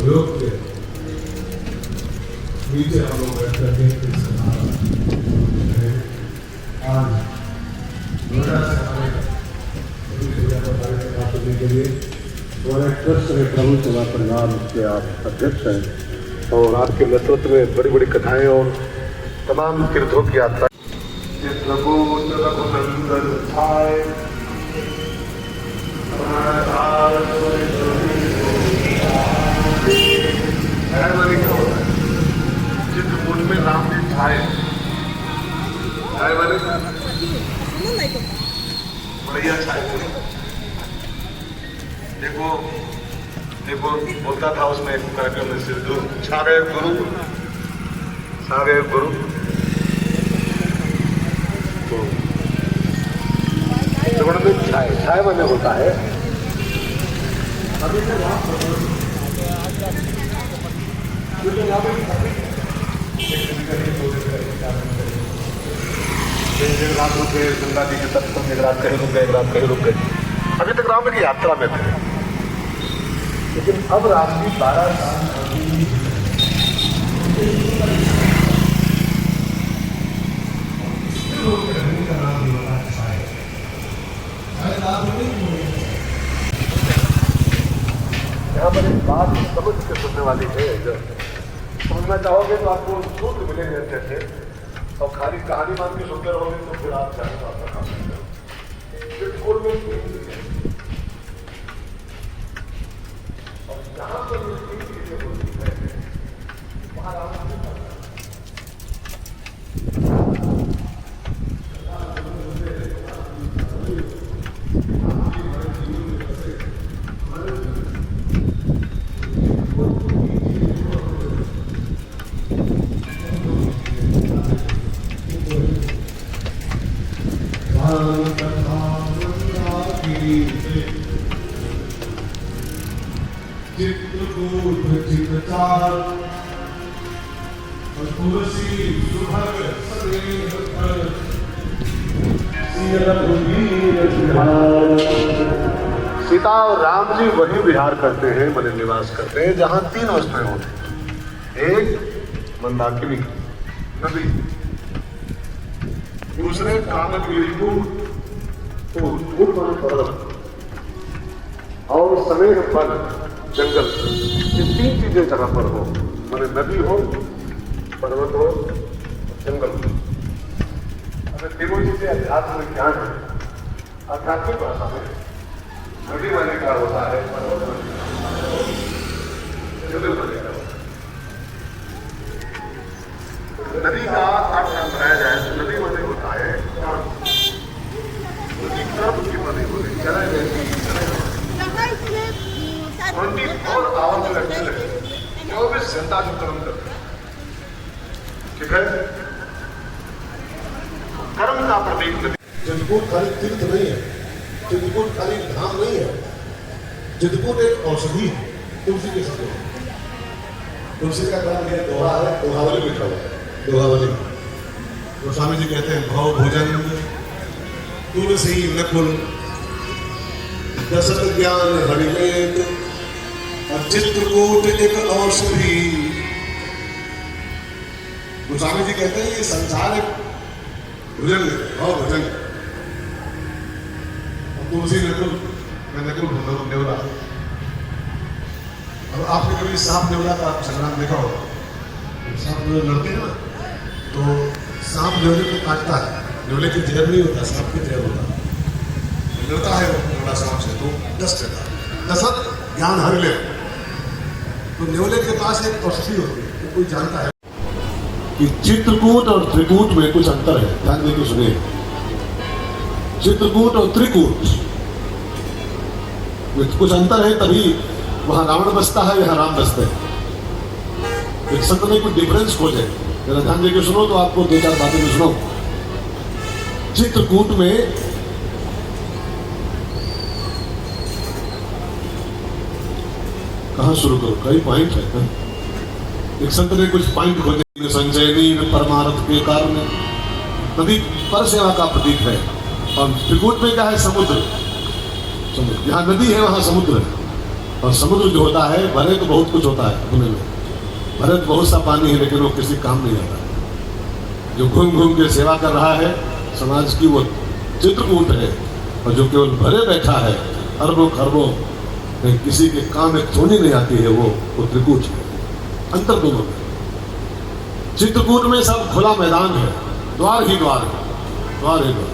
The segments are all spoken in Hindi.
योग के नीचे हम लोग बैठ करके आज नोएडा से हमारे करने के लिए हमारे ट्रस्ट में प्रभु सेवा परिवार के आप अध्यक्ष हैं और आपके नेतृत्व में बड़ी बड़ी कथाएं और तमाम तीर्थों की यात्रा चित्रकूट में राम जी छाए वाले बढ़िया छाए। देखो देखो बोलता था उसमें एक कार्यक्रम में सिद्धू छा गए गुरु तो छाए छाए माने होता है अभी रात रुके गंगा जी के तट पर एक रात कहीं रुक गए एक रात कहीं रुक गए। अभी तक राम की यात्रा में थे लेकिन अब राम जी 12 साल यहाँ पर एक बात समझ के सुनने वाली है। जब समझना चाहोगे तो आपको सूत्र मिलेंगे अच्छे और खाली कहानी मान के सुनते रहोगे तो फिर आप जाने का आपका काम बिल्कुल में और जहाँ पर ये तीन चीजें होती है वहाँ राम सीता और राम जी वही विहार करते हैं मन निवास करते हैं जहां तीन वस्तुएं होती हैं। एक मंदाकिनी नदी, दूसरे कामदगिरी और सनेह वन जंगल। ये तीन चीजें जहां पर हो माने नदी हो पर्वत हो जंगल हो। अगर तीनों चीजें अध्यात्म में ज्ञान है आध्यात्मिक भाषा में नदी माने क्या होता है पर्वत माने जंगल माने क्या होता है। नदी का अर्थ बताया जाए तो नदी माने होता है कर्म की माने बोले चला जैसी 24 घंटा जो कर्म करते हैं ठीक है। कर्म का प्रतीक नदी। चित्रकूट खाली तीर्थ नहीं है, चित्रकूट खाली धाम नहीं है, चित्रकूट एक औषधि है। तुलसी के साथ तुलसी का काम यह दोहा है, दोहावली लिखा हुआ है दोहावली। तो स्वामी जी कहते हैं भव भोजन तुलसी नकुल दशरथ ज्ञान हरिवेद और चित्रकूट एक औषधि। गोस्वामी जी कहते हैं ये संसार एक भोजन है और भोजन। तुलसी नकुल मैं नकुल नेवला। अब आपने कभी सांप नेवला का संग्राम देखा होगा। सांप नेवले लड़ते हैं ना तो सांप नेवले को काटता है, नेवले की जहर नहीं होता सांप की जहर होता है। लड़ता है वो नेवला सांप से तो दस्त रहता है। दशरथ ज्ञान हर ले तो नेवले के पास एक औषधि होती है तो कोई जानता है कि चित्रकूट और त्रिकूट में कुछ अंतर है। ध्यान देकर सुनिए, चित्रकूट और त्रिकूट में कुछ अंतर है, तभी वहां रावण बसता है यहाँ राम बसते हैं। एक संत ने कुछ डिफरेंस खोजे, जरा ध्यान देकर सुनो तो आपको दो चार बातें में सुनो। चित्रकूट में कहां शुरू करो, कई पॉइंट है। एक संत ने कुछ पॉइंट खोजे। संजयनी परमार्थ के कारण नदी पर सेवा का प्रतीक है और त्रिकूट में क्या है समुद्र। समुद्र जहां नदी है वहां समुद्र है। और समुद्र जो होता है, भरे तो बहुत कुछ होता है अपने में, भरे तो बहुत सा पानी है, लेकिन वो किसी काम नहीं आता। जो घूम घूम के सेवा कर रहा है समाज की, वो चित्रकूट है। और जो केवल भरे बैठा है अरबों खरबों, किसी के काम एक सोनी नहीं आती है, वो त्रिकूट है। अंतर दोनों में, चित्रकूट में सब खुला मैदान है, द्वार ही द्वार है, द्वार ही द्वार।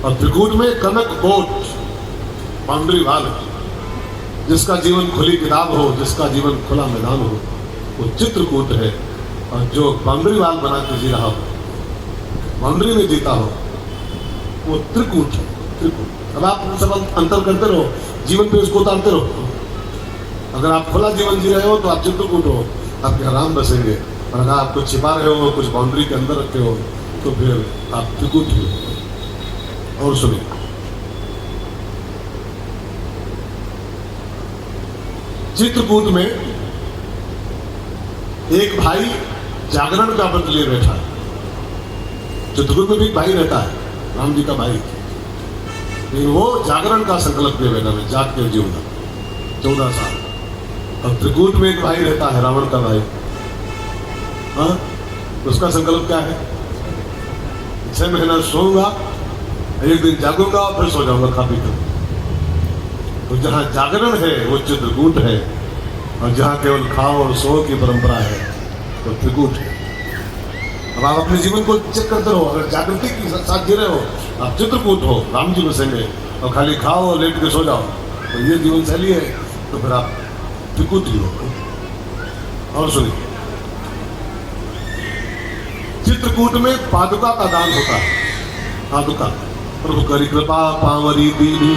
और त्रिकूट में कनक कोट, बाउंड्री वाल, जिसका जीवन खुली किताब हो, जिसका जीवन खुला मैदान हो, वो चित्रकूट है। और जो बाउंड्री वाल बना के जी रहा हो, बाउंड्री में जीता हो, वो त्रिकूट है, त्रिकूट। अब आप सब अंतर करते रहो, जीवन पे उसको उतारते रहो। अगर आप खुला जीवन जी रहे हो तो आप चित्रकूट हो, आपके आराम बसेंगे। और अगर आप कुछ छिपा रहे हो, कुछ बाउंड्री के अंदर रखे हो, तो फिर आप त्रिकूट हो। और सुनिए, चित्रकूट में एक भाई जागरण का व्रत लिए बैठा है। चित्रकूट में भी एक भाई रहता है, राम जी का भाई, लेकिन वो जागरण का संकल्प लिए बैठा है, जाग के जीवना 14 साल। और त्रिकूट में एक भाई रहता है, रावण का भाई। हाँ, उसका संकल्प क्या है? 6 महीना सोऊंगा, एक दिन जागूंगा, फिर सो जाऊंगा खा पी कर। तो जहाँ जागरण है वो चित्रकूट है, और जहाँ केवल खाओ और सो की परंपरा है तो त्रिकूट है। अब आप अपने जीवन को चेक करते रहो, अगर जागृति के साथ जी रहे हो, आप चित्रकूट हो, राम जी बसेंगे। और खाली खाओ और लेट के सो जाओ, तो ये जीवन शैली है, तो फिर आप त्रिकूट ही हो। और सुनिए, चित्रकूट में पादुका का दान होता है। पादुका, प्रभु करी कृपा पावरी दीनी।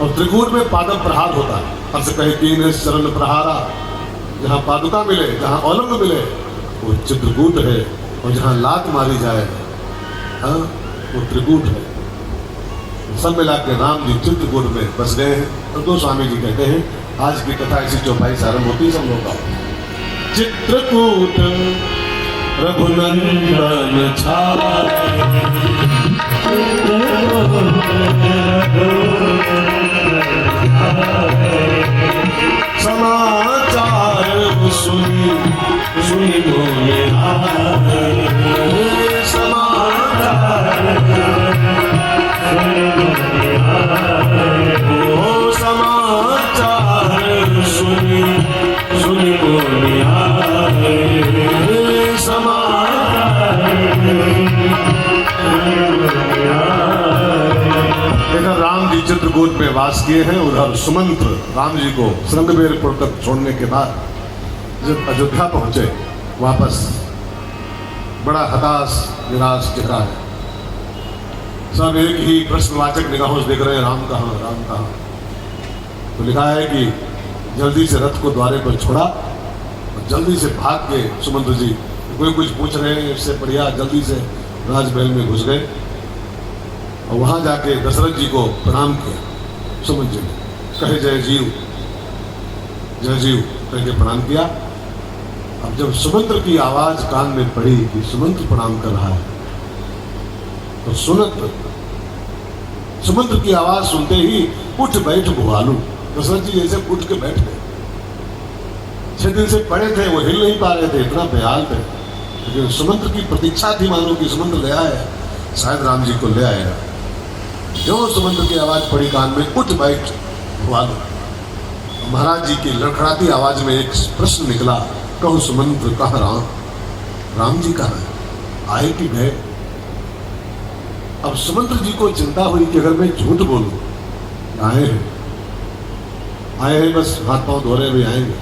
और त्रिकूट में पादप प्रहार होता है। अर्थ कहे तीन चरण प्रहारा। जहाँ पादुका मिले, जहाँ औलंग मिले, वो चित्रकूट है। और जहाँ लात मारी जाए, हाँ, वो त्रिकूट है। सब मिला के राम जी चित्रकूट में बस गए हैं। और दो स्वामी जी कहते हैं, आज की कथा इसी चौपाई से आरंभ होती है सब लोग का। चित्रकूट रघुनंदन छाए, समाचार सुनी सुनी बोले आए, समाचार सुनी बोले आए, ओ समाचार सुनी सुनी बोले आए, इधर राम जी चित्रकूट में वास किए हैं, उधर सुमंत्र राम जी को श्रृंगबेरपुर तक छोड़ने के बाद जब अयोध्या पहुंचे वापस, बड़ा हताश निराश चेहरा है। सब एक ही प्रश्नवाचक निगाहों से देख रहे हैं, राम कहाँ, राम कहाँ। तो लिखा है कि जल्दी से रथ को द्वारे पर छोड़ा और जल्दी से भाग के सुमंत्र जी, कोई कुछ पूछ रहे हैं, इससे बढ़िया जल्दी से राजमहल में घुस गए। और वहां जाके दशरथ जी को प्रणाम किया। सुमंत्र जी ने कहे जय जीव, जय जीव कह के प्रणाम किया। अब जब सुमंत्र की आवाज कान में पड़ी कि सुमंत्र प्रणाम कर रहा है, तो सुमंत्र की आवाज सुनते ही उठ बैठ भुआलू। दशरथ जी जैसे उठ के बैठ गए। 6 दिन से पड़े थे, वो हिल नहीं पा रहे थे, इतना बेहाल थे। लेकिन सुमंत्र की प्रतीक्षा थी, मानो कि सुमंत्र ले आए, शायद राम जी को ले आएगा। जो सुमंत्र की आवाज पड़ी कान में, उठ बैठ भुआलू। महाराज जी की लड़खड़ाती आवाज में एक प्रश्न निकला, कहो सुमंत्र कहाँ राम? राम जी कहाँ है, आए कि गए? अब सुमंत्र जी को चिंता हुई कि अगर मैं झूठ बोलूं, आए हैं बस हाथ पांव धो रहे हुए आएंगे,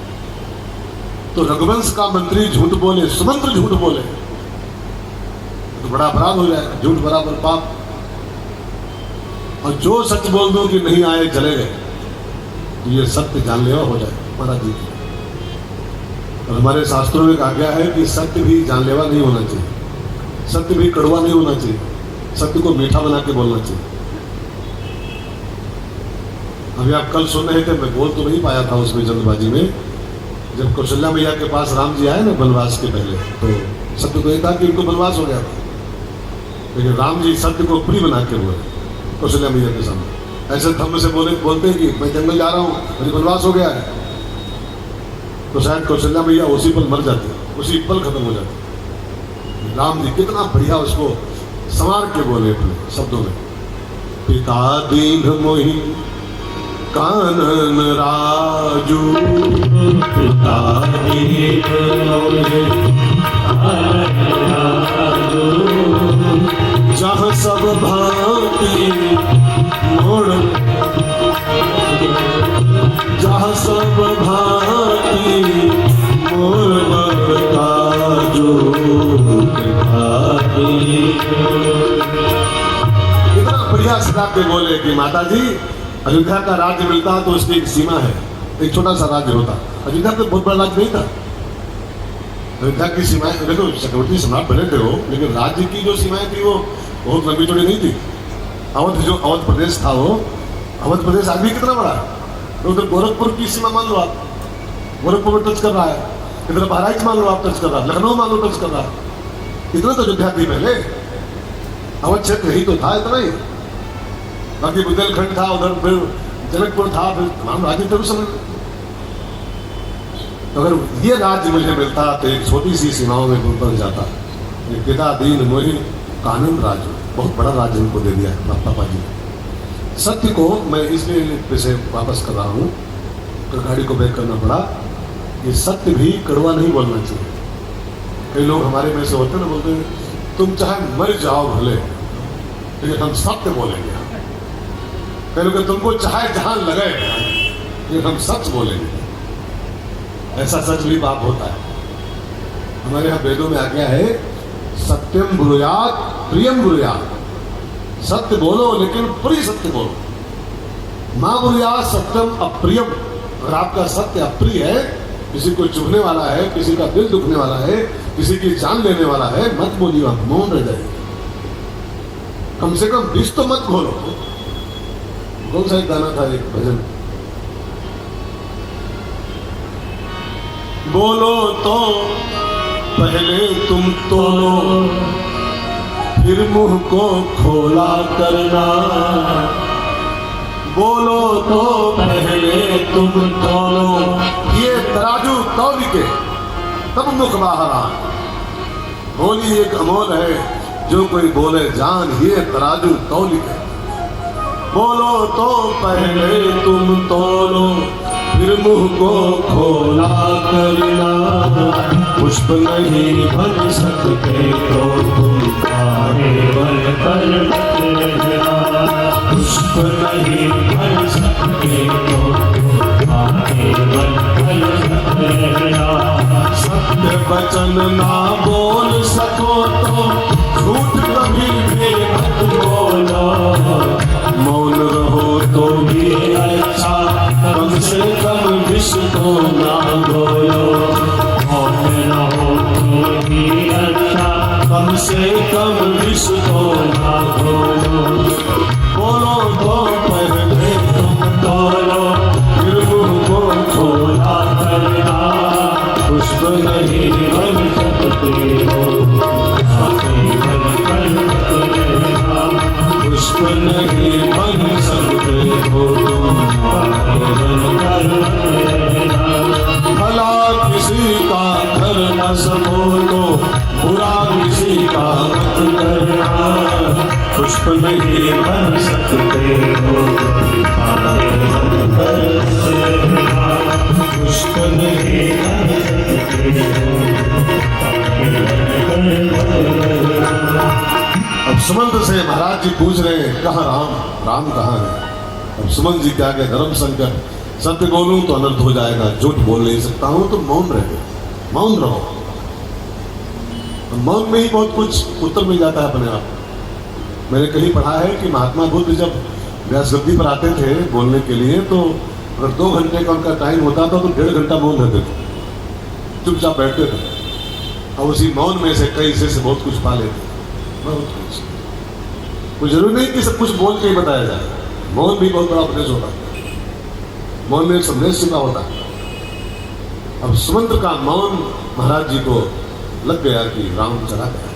तो रघुवंश का मंत्री झूठ बोले, सुमंत्र झूठ बोले, तो बड़ा अपराध हो जाएगा, झूठ बराबर पाप। और जो सच बोल दो कि नहीं आए चले गए, तो ये सत्य जानलेवा हो जाए महाराज जी की। और हमारे शास्त्रों में कहा गया है कि सत्य भी जानलेवा नहीं होना चाहिए, सत्य भी कड़वा नहीं होना चाहिए, सत्य को मीठा बना के बोलना चाहिए। अभी आप कल सुन रहे थे, मैं बोल तो नहीं पाया था उसमें जल्दबाजी में, जब कौशल्या मैया के पास राम जी आए ना वनवास के पहले, तो सत्य तो ये था कि उनको वनवास हो गया था, लेकिन राम जी सत्य को प्रिय बना के बोले कौशल्या मैया के सामने, ऐसे धम्म से बोलते हैं कि मैं जंगल जा रहा हूँ, मुझे वनवास हो गया है, तो शायद कौशल्या मैया उसी पल मर जाती, उसी पल खत्म हो जाती। राम जी कितना बढ़िया उसको संवार के बोले अपने शब्दों में, पिता दीन मोहि कानन राजू, पिता दीन मोहि कानन राजू, जहाँ सब भांति मोड़, जहाँ सब भांति मोड़ काजू, इतना बढ़िया श्राप के बोले कि माता जी अयोध्या का राज्य मिलता तो उसकी एक सीमा है, एक छोटा सा राज्य होता। अयोध्या तो बहुत बड़ा राज्य नहीं था। अयोध्या की सीमाएं, देखो चक्रवर्ती सम्राट बने थे वो, लेकिन राज्य की जो सीमाएं थी वो बहुत लंबी चौड़ी नहीं थी। अवध प्रदेश था वो, अवध प्रदेश आज भी कितना बड़ा है। तो उधर गोरखपुर की सीमा मान लो आप, गोरखपुर में टच कर रहा है, इधर बहराइच मान लो आप टच कर रहा है, लखनऊ मान लो टच कर रहा है। इतना तो अयोध्या थी पहले, अवध क्षेत्र ही तो था, इतना ही। बाकी बुंदेलखंड था, उधर फिर जनकपुर था, फिर तमाम राज्य थे उस समय। तो अगर ये राज्य मुझे मिलता तो एक छोटी सी सीमाओं में गुण बन जाता। पिता दीन मोहि कानन राजू, बहुत बड़ा राज्य उनको दे दिया पापा जी ने। सत्य को मैं इसलिए वैसे वापस कर रहा हूँ, तो गाड़ी को बैक करना पड़ा। ये सत्य भी कड़वा नहीं बोलना चाहिए। कई लोग हमारे में से होते ना, बोलते हैं तुम चाहे मर जाओ भले, लेकिन हम सत्य बोलेंगे। कई लोग तुमको चाहे जहां लगे, लेकिन हम सच बोलेंगे। ऐसा सच भी पाप होता है। हमारे यहाँ वेदों में आ गया है सत्यम ब्रूयात प्रियम ब्रूयात। सत्य बोलो लेकिन प्रिय सत्य बोलो। मां ब्रूयात सत्यम अप्रियम। अगर आपका सत्य अप्रिय है, किसी को चुभने वाला है, किसी का दिल दुखने वाला है, किसी की जान लेने वाला है, मत बोलिए, आप मौन रह जाइए। कम से कम विष तो मत बोलो। कौन सा एक गाना था, एक भजन, बोलो तो पहले तुम तोलो, फिर मुंह को खोला करना। बोलो तो पहले तुम तोलो, ये तराजू तौल के तब मुख बाहर आए। बोली एक अमोल है, जो कोई बोले जान, ये तराजू तौल के। बोलो तो पहले तुम तोलो, फिर मुंह को खोला करना। पुष्प नहीं बन सकते तो तुम केवल कर रहना। पुष्प नहीं बन सकते तो तुम केवल कर रहना। सत्य वचन ना बोल सको तो झूठ कभी भी मत बोलो। मौन रहो तो भी अच्छा, कम से कम विष तो ना बोलो। मौन रहो तो भी अच्छा, कम से कम विष तो ना बोलो। बोलो तो पहले तुम तोलो, फिर मुंह को खोला करना। पुष्प नहीं बन सकते हो, केवल कर रहना। पुष्प नहीं बन सकते हो तुम, केवल कर रहना। भला किसी का कर न सको तो बुरा किसी का मत करना। पुष्प नहीं बन सकते हो, केवल कर रहना। पुष्प नहीं बन सकते हो। अब सुमंत से महाराज जी पूछ रहे हैं कहाँ राम, राम कहाँ है। अब सुमंत जी के आगे धर्म संकट, सत्य बोलूं तो अनर्थ हो जाएगा, झूठ बोल नहीं सकता हूं तो मौन रहे, मौन रहो। मौन में ही बहुत कुछ उत्तर मिल जाता है अपने आप। मैंने कहीं पढ़ा है कि महात्मा बुद्ध जब व्यासगद्दी पर आते थे बोलने के लिए, तो अगर 2 घंटे का उनका टाइम होता था तो 1.5 घंटा मौन रहते थे, चुपचाप बैठते थे। और उसी मौन में से कई से बहुत कुछ पा लेते, बहुत कुछ जरूरी नहीं कि सब कुछ बोल के ही बताया जाए। मौन भी बहुत बड़ा उपदेश होता है, मौन में एक संदेश छिपा होता है। अब सुमंत का मौन महाराज जी को लग गया कि राम चला गया।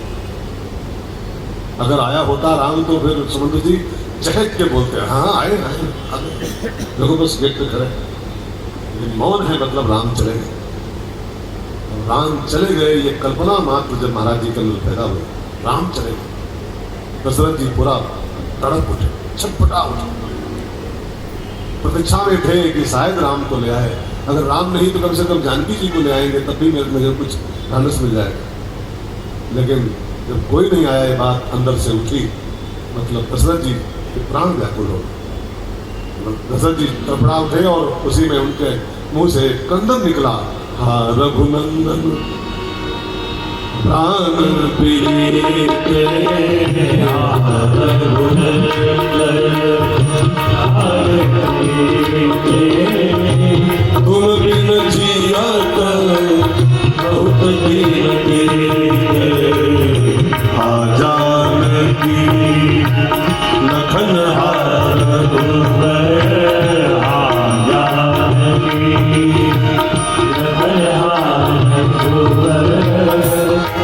अगर आया होता राम तो फिर सुमंत जी चहक के बोलते हैं, हाँ आए आए आ गए। देखो बस गेट पे खड़े, लेकिन मौन है मतलब राम चले गए। राम चले गए ये कल्पना मात्र जब महाराज जी के अंदर पैदा हुए, राम चले गए, दशरथ जी पूरा तड़प उठे, छटपटा उठे, प्रतीक्षा में थे कि शायद राम को ले आए, अगर राम नहीं तो कम से कम जानकी जी को ले आएंगे, तब भी मुझे कुछ ढांढस मिल जाएगा। लेकिन जब कोई नहीं आया, ये बात अंदर से उठी, मतलब दशरथ जी के प्राण व्याकुल हो, दशरथ जी तड़पड़ा उठे और उसी में उनके मुंह से क्रंदन निकला, हा रघुनंदन प्राण पीते, तुम बिन जियत बहुत दिन बीते, आ जानकी लखन हार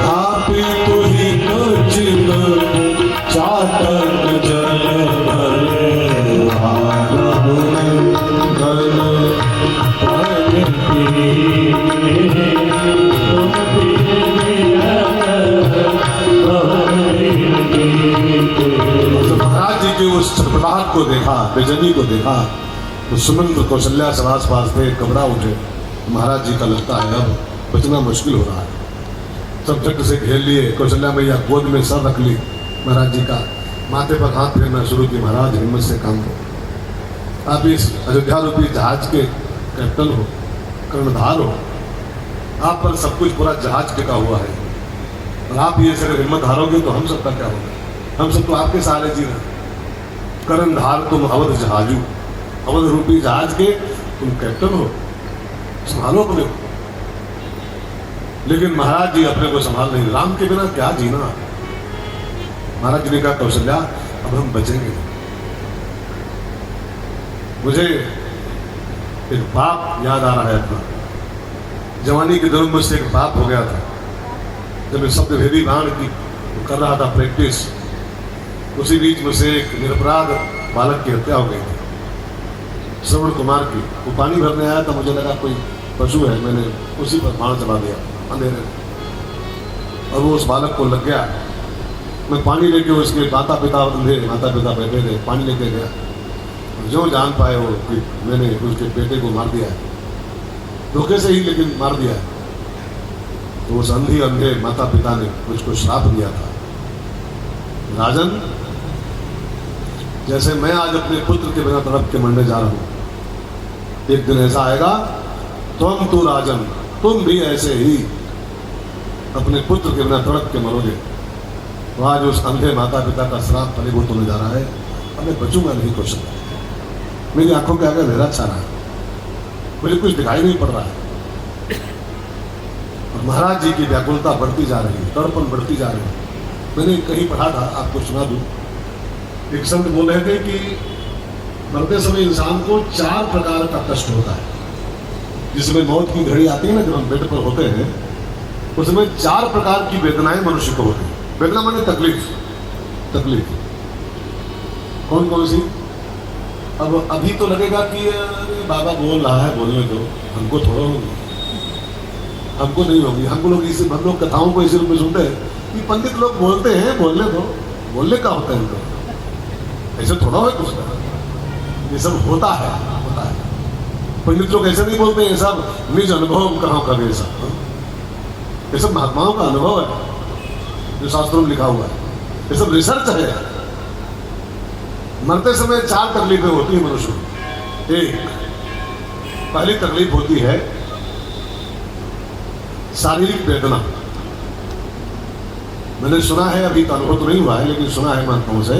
आप तो ही चिन्ह चाटक जल भरे, महाराज जी के उस छटपटाहट को देखा, बेचैनी को देखा, तो सुमंत्र कौशल्या सब आस पास थे, घबरा उठे। महाराज जी का लगता है अब बचना मुश्किल हो रहा है, सब झट से घेर लिए। कौशल्या मैया गोद में सर रख ली महाराज जी का, माथे पर हाथ फेरना शुरू की, महाराज हिम्मत से काम करो, आप इस अयोध्या रूपी जहाज के कैप्टन हो, कर्णधार हो, आप पर सब कुछ पूरा जहाज टिका हुआ है, और आप ये अगर हिम्मत हारोगे तो हम सबका क्या होगा? हम सब तो आपके सहारे जी रहे। कर्णधार तुम अवध जहाजू, अवध रूपी जहाज के तुम कैप्टन हो, संभालो अपने को। लेकिन महाराज जी अपने को संभाल नहीं, राम के बिना क्या जीना। महाराज जी ने कहा कौशल्या अब हम बचेंगे। मुझे एक पाप याद आ रहा है अपना, जवानी के दिनों मुझसे एक पाप हो गया था। जब मैं शब्द भेदी बाण की कर रहा था प्रैक्टिस, उसी बीच मुझसे एक निरपराध बालक की हत्या हो गई थी, श्रवण कुमार की। वो पानी भरने आया था, मुझे लगा कोई पशु है, मैंने उसी पर बाण चला दिया अंधेरे, और वो उस बालक को लग गया। मैं पानी लेके, उसके माता पिता बैठे थे, पानी लेके गया, जो जान पाए वो कि मैंने उसके बेटे को मार दिया है, धोखे से ही लेकिन मार दिया है। तो उस अंधे माता पिता ने मुझको श्राप दिया था, राजन जैसे मैं आज अपने पुत्र के बिना तड़प के मरने जा रहा हूं, एक दिन ऐसा आएगा तुम तो राजन, तुम भी ऐसे ही अपने पुत्र के बिना तड़प के मरोगे। तो आज उस अंधे माता पिता का श्राप फलीभूत होने जा रहा है, अब मैं बचूंगा नहीं कुछ। मेरी आंखों के आगे अंधेरा छा रहा है, मुझे कुछ दिखाई नहीं पड़ रहा है, और महाराज जी की व्याकुलता बढ़ती जा रही है, तड़पन बढ़ती जा रही है। मैंने कहीं पढ़ा था, आपको सुना दूं, एक संत बोल रहे थे कि मरते समय इंसान को 4 प्रकार का कष्ट होता है। जिसमें मौत की घड़ी आती है ना, जब हम बेड पर होते हैं, उसमें 4 प्रकार की वेदनाएं मनुष्य को होती है। वेदना माने तकलीफ कौन कौन सी? अब अभी तो लगेगा कि अरे बाबा बोल रहा है, बोलने दो, हमको थोड़ा होगी, हमको नहीं होगी। हमको लोग इसी, हम लोग कथाओं को इसी रूप में सुनते हैं कि पंडित लोग बोलते हैं, बोलने दो, बोलने का होता है इनको, ऐसे थोड़ा हो कुछ ना, ये सब होता है। पंडित लोग ऐसे नहीं बोलते हैं, सब निज अनुभव कहाँ का ये सब, ये सब महात्माओं का अनुभव है जो शास्त्रों में लिखा हुआ है, ये सब रिसर्च है। मरते समय 4 तकलीफें होती है मनुष्य को। एक, पहली तकलीफ होती है शारीरिक वेदना। मैंने सुना है, अभी तो अनुभव तो नहीं हुआ है, लेकिन सुना है महात्माओं से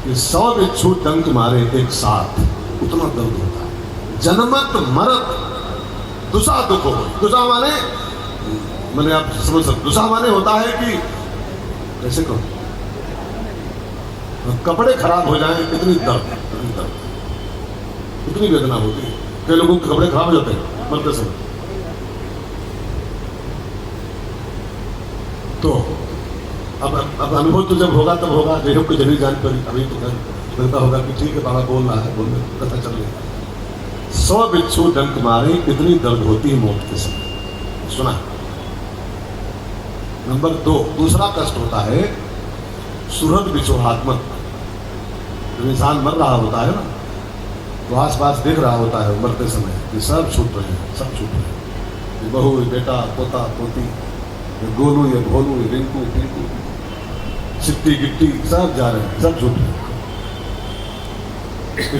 कि 100 बिच्छू डंक मारे एक साथ, उतना दर्द होता है। जन्मत मरत दुसा दुख हो। दुसा माने, मैंने आप समझ सकते, दुसा माने होता है कि कैसे कहो, कपड़े खराब हो जाएं, इतनी दर्द, इतनी वेदना होती है। कई लोगों के कपड़े खराब हो जाते हैं मरते समय। तो अब अनुभव तो जब होगा तब होगा, देह को जरूरी जान पर, अभी तो लगता होगा कि ठीक है बाबा बोल रहा है, बोलने कथा चल रही है। 100 बिच्छू डंक मारे कितनी दर्द होती है मौत के समय, सुना। नंबर 2, दूसरा कष्ट होता है सुहृद बिछोहात्मक। जब इंसान मर रहा होता है ना, तो आस पास देख रहा होता है मरते समय कि सब छूट रहे हैं, सब छूट रहे हैं। ये बहू, ये बेटा, पोता, पोती, ये गोलू, ये भोलू, ये रिंकू, पिंकू, सिट्टी गिट्टी, सब जा रहे हैं, सब छूट रहे हैं।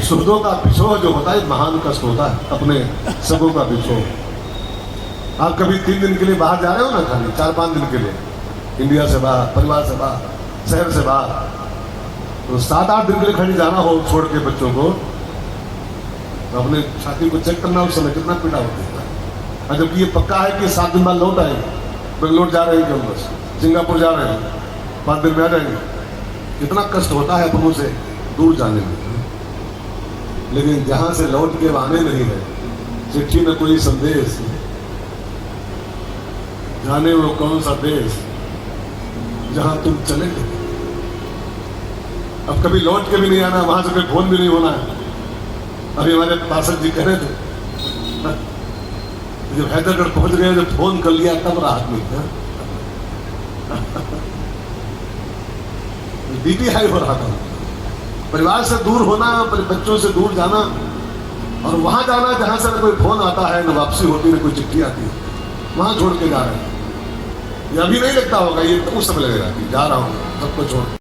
सुहृदों का बिछोह जो होता है महान कष्ट होता है, अपने सबों का बिछोह। आप कभी 3 दिन के लिए बाहर जा रहे हो ना, खाली 4-5 दिन के लिए, इंडिया से बाहर, परिवार से बाहर, शहर से बाहर, तो 7-8 दिन के लिए खाली जाना हो छोड़ के बच्चों को, तो अपने साथी को चेक करना उस समय कितना पीड़ा होती है। और जबकि ये पक्का है कि 7 दिन बाद लौट आएंगे, बेंगलोर जा रहे हैं क्यों, बस सिंगापुर जा रहे हैं, 5 दिन में आ जाएंगे। कितना कष्ट होता है अपनों से दूर जाने में। लेकिन जहां से लौट के आने नहीं है, चिट्ठी में कोई संदेश, जाने वो कौन सा देश जहां तुम चले गए। अब कभी लौट के भी नहीं आना, वहां से कोई फोन भी नहीं होना है। अभी हमारे पार्षद जी कह रहे थे, जब हैदरगढ़ पहुंच गए, जब फोन कर लिया तब राहत मिली। बीपी हाई हो रहा था। परिवार से दूर होना, बच्चों से दूर जाना, और वहां जाना जहां से न कोई फोन आता है, न वापसी होती, न कोई चिट्ठी आती है, वहां छोड़ के जा रहे हैं। ये अभी नहीं लगता होगा, ये तो उस समय लगेगा कि जा रहा हूं सबको छोड़।